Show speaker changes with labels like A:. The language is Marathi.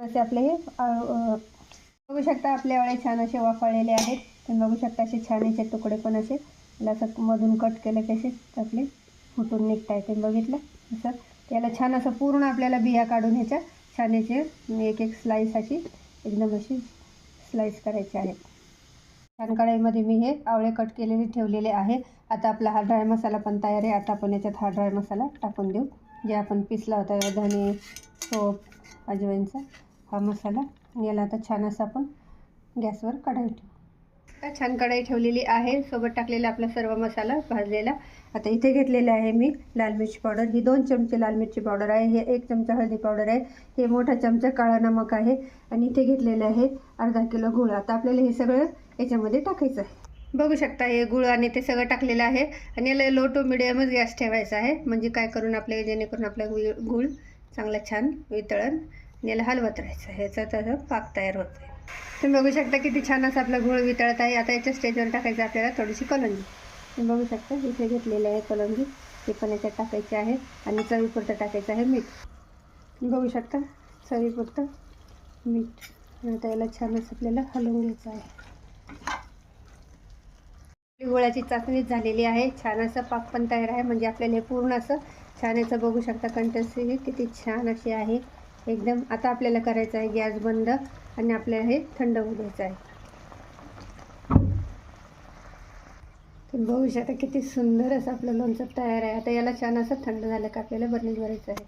A: असे आपले हे बघू शकता आपले आवळे छान असे वाफळलेले आहेत. तुम्ही बघू शकता असे छान याचे तुकडे पण असे असं मधून कट केले की असे आपले फुटून निघत आहेत. तुम्ही बघितलं असं त्याला छान असं पूर्ण आपल्याला बिया काढून ह्याच्या छान याचे एक एक स्लाईस अशी एकदम अशी स्लाईस करायची आहे. छान कढईमध्ये मी हे आवळे कट केलेले ठेवलेले आहे. आता आपला हा ड्राय मसाला पण तयार आहे. आता आपण याच्यात हा ड्राय मसाला टाकून देऊ, जे आपण पिसला होता धने, सोप, अजवाईनचा हा मसाला. याला आता छान असं आपण गॅसवर कढई ठेवू. छान कढई ठेवलेली आहे, सोबत टाकलेला आपला सर्व मसाला भाजलेला. आता इथे घेतलेले आहे मी लाल मिरची पावडर. ही 2 चमचे लाल मिरची पावडर आहे. हे 1 चमचा हळदी पावडर आहे. हे मोठा चमचा काळा नमक आहे. आणि इथे घेतलेले आहे अर्धा किलो गूळ. आता आपल्याला हे सगळं याच्यामध्ये टाकायचं आहे. बघू शकता हे गूळ आणि ते सगळं टाकलेलं आहे. आणि याला लो टू मिडियमच गॅस ठेवायचा आहे, म्हणजे काय करून आपले जेणेकरून आपला गूळ चांगला छान वितळण. याला हलवत राहायचं. ह्याचा त्याचा पाक तयार होतो आहे. तुम्ही बघू शकता किती छान असं आपला गूळ वितळत आहे. आता याच्या स्टेजवर टाकायचं आपल्याला थोडीशी कलंजी. तुम्ही बघू शकता इथे घेतलेली आहे कलंजी, ते पण याच्यात टाकायची आहे. आणि चवीपुरतं टाकायचं आहे मीठ. तुम्ही बघू शकता चवीपुरतं मीठ. आता याला छान असं आपल्याला हलवून घ्यायचं आहे. गुळाची चाचणी झालेली आहे. छान असं पाक पण तयार आहे, म्हणजे आपल्याला हे पूर्ण असं छान याचं बघू शकता कन्सिस्टन्सी किती छान अशी आहे एकदम. आता आपल्याला करायचं आहे गॅस बंद आणि आपल्याला हे थंड होऊ द्यायचं आहे. तुम्ही बघू शकता किती सुंदर असं आपलं लोणचं तयार आहे. आता याला छान असं थंड झालं का आपल्याला बरणीत भरायचं आहे.